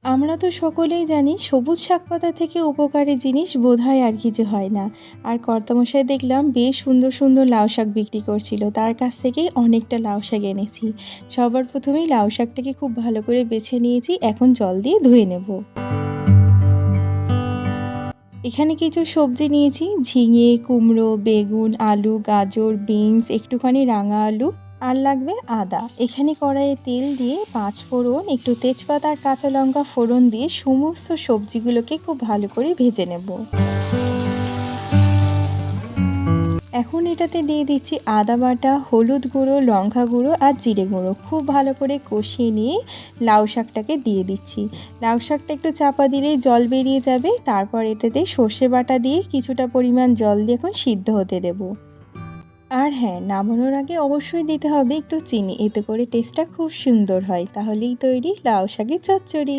আমরা তো সকলেই জানি সবুজ শাকপাতা থেকে উপকারী জিনিস বোধহয় আর কিছু হয় না। আর কর্তামশাই দেখলাম বেশ সুন্দর সুন্দর লাউ শাক বিক্রি করছিল, তার কাছ থেকেই অনেকটা লাউ শাক এনেছি। সবার প্রথমেই লাউ শাকটাকে খুব ভালো করে বেছে নিয়েছি, এখন জল দিয়ে ধুয়ে নেব। এখানে কিছু সবজি নিয়েছি, ঝিঙে, কুমড়ো, বেগুন, আলু, গাজর, বিনস, একটুখানি রাঙা আলু, আর লাগবে আদা। এখানে কড়াইয়ে তেল দিয়ে পাঁচ ফোড়ন, একটু তেজপাতা আর কাঁচা লঙ্কা ফোড়ন দিয়ে সমস্ত সবজিগুলোকে খুব ভালো করে ভেজে নেব। এখন এটাতে দিয়ে দিচ্ছি আদা বাটা, হলুদ গুঁড়ো, লঙ্কা গুঁড়ো আর জিরে গুঁড়ো। খুব ভালো করে কষিয়ে নিয়ে লাউ শাকটাকে দিয়ে দিচ্ছি। লাউ শাকটা একটু চাপা দিলেই জল বেরিয়ে যাবে। তারপর এটাতে সর্ষে বাটা দিয়ে কিছুটা পরিমাণ জল দিয়ে এখন সিদ্ধ হতে দেব। আর হ্যাঁ, নামানোর আগে অবশ্যই দিতে হবে একটু চিনি, এতে করে টেস্টটা খুব সুন্দর হয়। তাহলেই তৈরি লাউ শাকের চচ্চড়ি।